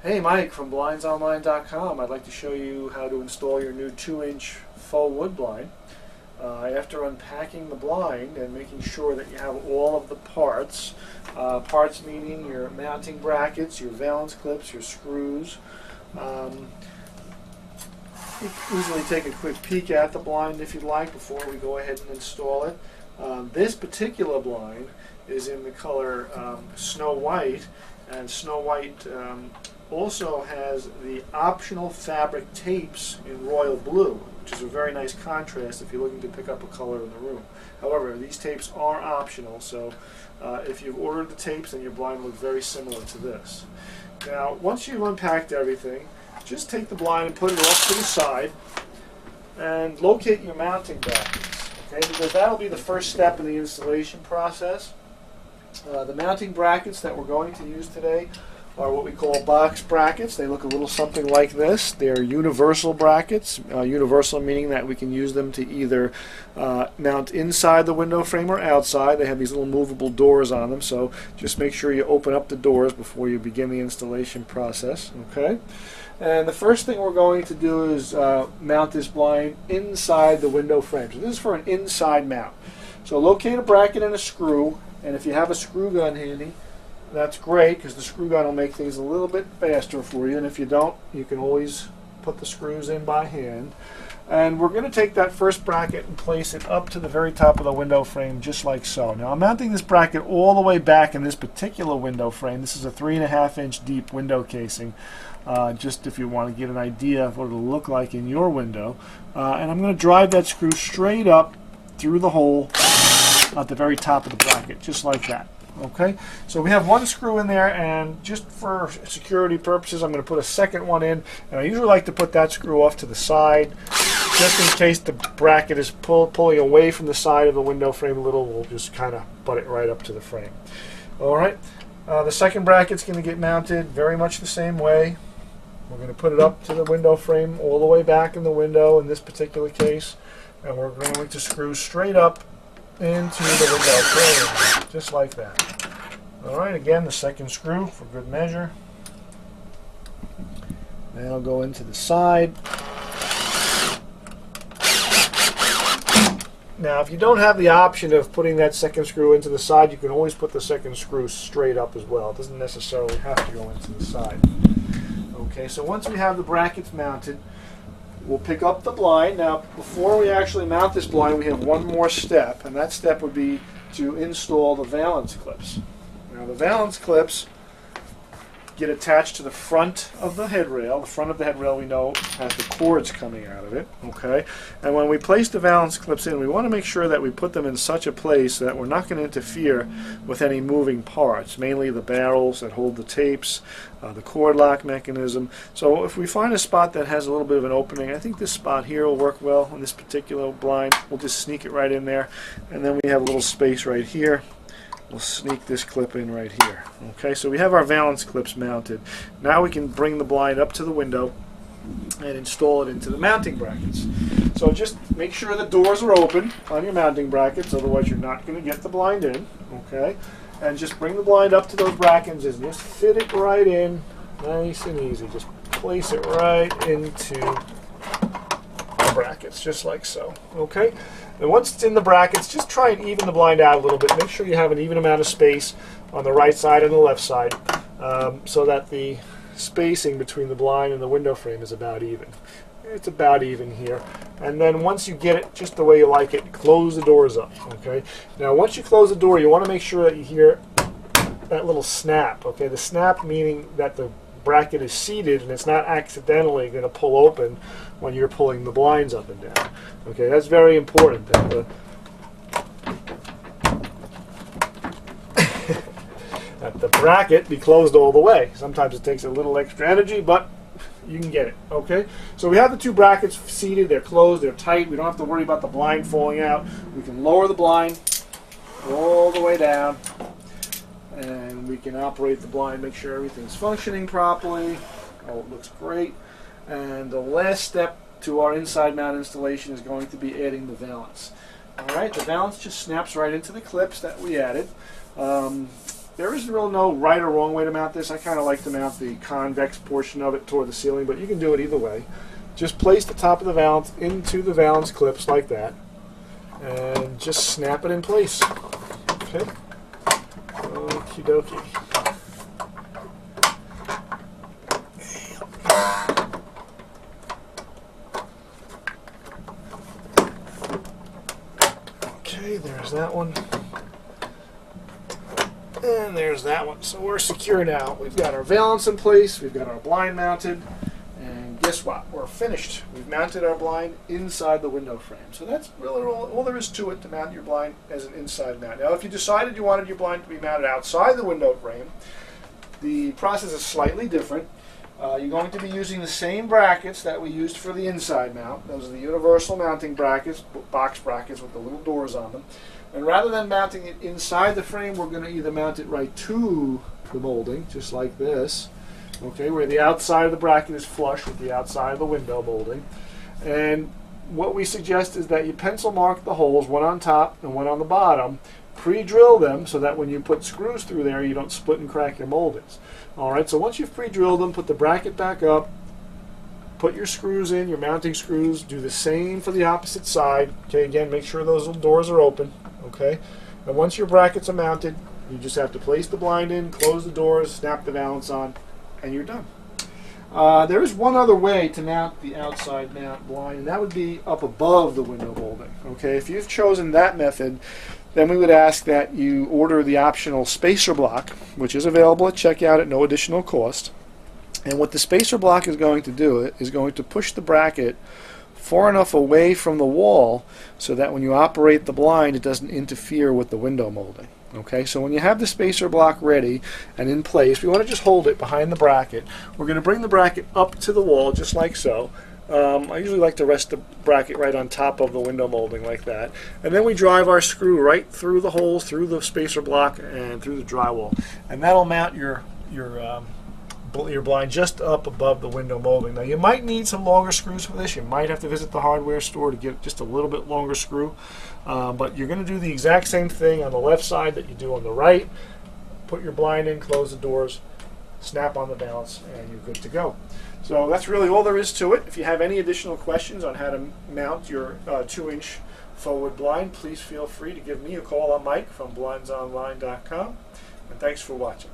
Hey, Mike from blindsonline.com. I'd like to show you how to install your new 2-inch faux wood blind. After unpacking the blind and making sure that you have all of the parts, parts meaning your mounting brackets, your valance clips, your screws, you can easily take a quick peek at the blind if you'd like before we go ahead and install it. This particular blind is in the color Snow White, and Snow White also has the optional fabric tapes in royal blue, which is a very nice contrast if you're looking to pick up a color in the room. However, these tapes are optional, so if you've ordered the tapes, then your blind will look very similar to this. Now, once you've unpacked everything, just take the blind and put it off to the side and locate your mounting brackets, okay? Because that'll be the first step in the installation process. The mounting brackets that we're going to use today are what we call box brackets. They look a little something like this. They're universal brackets. Universal meaning that we can use them to either mount inside the window frame or outside. They have these little movable doors on them, so just make sure you open up the doors before you begin the installation process. Okay? And the first thing we're going to do is mount this blind inside the window frame. So this is for an inside mount. So locate a bracket and a screw, and if you have a screw gun handy, that's great, because the screw gun will make things a little bit faster for you, and if you don't, you can always put the screws in by hand. And we're going to take that first bracket and place it up to the very top of the window frame, just like so. Now I'm mounting this bracket all the way back in this particular window frame. This is a 3.5-inch deep window casing, just if you want to get an idea of what it'll look like in your window. And I'm going to drive that screw straight up through the hole at the very top of the bracket, just like that. Okay, so we have one screw in there, and just for security purposes I'm going to put a second one in, and I usually like to put that screw off to the side just in case the bracket is pulling away from the side of the window frame a little. We'll just kind of butt it right up to the frame. Alright, the second bracket's going to get mounted very much the same way. We're going to put it up to the window frame all the way back in the window in this particular case, and we're going to screw straight up into the window frame, just like that. Alright, again, the second screw for good measure. Now I'll go into the side. Now, if you don't have the option of putting that second screw into the side, you can always put the second screw straight up as well. It doesn't necessarily have to go into the side. Okay, so once we have the brackets mounted, we'll pick up the blind. Now, before we actually mount this blind, we have one more step, and that step would be to install the valance clips. Now, the valance clips get attached to the front of the headrail. The front of the headrail, we know, has the cords coming out of it. Okay, and when we place the valance clips in, we want to make sure that we put them in such a place that we're not going to interfere with any moving parts, mainly the barrels that hold the tapes, the cord lock mechanism. So if we find a spot that has a little bit of an opening, I think this spot here will work well on this particular blind. We'll just sneak it right in there, and then we have a little space right here. We'll sneak this clip in right here. Okay, so we have our valance clips mounted. Now we can bring the blind up to the window and install it into the mounting brackets. So just make sure the doors are open on your mounting brackets, otherwise you're not going to get the blind in. Okay, and just bring the blind up to those brackets and just fit it right in, nice and easy. Just place it right into the brackets, just like so. Okay, and once it's in the brackets, just try and even the blind out a little bit. Make sure you have an even amount of space on the right side and the left side, so that the spacing between the blind and the window frame is about even. It's about even here. And then once you get it just the way you like it, close the doors up. Okay. Now once you close the door, you want to make sure that you hear that little snap. Okay. The snap meaning that the bracket is seated and it's not accidentally going to pull open when you're pulling the blinds up and down. Okay. That's very important. That the bracket be closed all the way. Sometimes it takes a little extra energy, but you can get it. Okay, so we have the two brackets seated, they're closed, they're tight, we don't have to worry about the blind falling out. We can lower the blind all the way down, and we can operate the blind, make sure everything's functioning properly. Oh, it looks great. And the last step to our inside mount installation is going to be adding the valance. Alright, the valance just snaps right into the clips that we added. there isn't really no right or wrong way to mount this. I kind of like to mount the convex portion of it toward the ceiling, but you can do it either way. Just place the top of the valance into the valance clips like that, and just snap it in place. Okay. Okie dokie. Okay, there's that one. And there's that one. So we're secure now. We've got our valance in place, we've got our blind mounted, and guess what? We're finished. We've mounted our blind inside the window frame. So that's really all there is to it, to mount your blind as an inside mount. Now if you decided you wanted your blind to be mounted outside the window frame, the process is slightly different. You're going to be using the same brackets that we used for the inside mount. Those are the universal mounting brackets, box brackets with the little doors on them. And rather than mounting it inside the frame, we're going to either mount it right to the molding, just like this, okay, where the outside of the bracket is flush with the outside of the window molding. And what we suggest is that you pencil mark the holes, one on top and one on the bottom, pre-drill them so that when you put screws through there, you don't split and crack your moldings. All right, so once you've pre-drilled them, put the bracket back up, put your screws in, your mounting screws, do the same for the opposite side. Okay, again, make sure those little doors are open. Okay, and once your brackets are mounted, you just have to place the blind in, close the doors, snap the valance on, and you're done. There is one other way to mount the outside mount blind, and that would be up above the window molding. Okay, if you've chosen that method, then we would ask that you order the optional spacer block, which is available at checkout at no additional cost. And what the spacer block is going to do is going to push the bracket far enough away from the wall so that when you operate the blind, it doesn't interfere with the window molding. Okay, so when you have the spacer block ready and in place, we want to just hold it behind the bracket. We're going to bring the bracket up to the wall just like so. I usually like to rest the bracket right on top of the window molding like that. And then we drive our screw right through the holes, through the spacer block, and through the drywall. And that'll mount your blind just up above the window molding. Now you might need some longer screws for this. You might have to visit the hardware store to get just a little bit longer screw. But you're going to do the exact same thing on the left side that you do on the right. Put your blind in, close the doors, snap on the valance, and you're good to go. So that's really all there is to it. If you have any additional questions on how to mount your 2-inch Faux Wood blind, please feel free to give me a call. I'm Mike from blindsonline.com, and thanks for watching.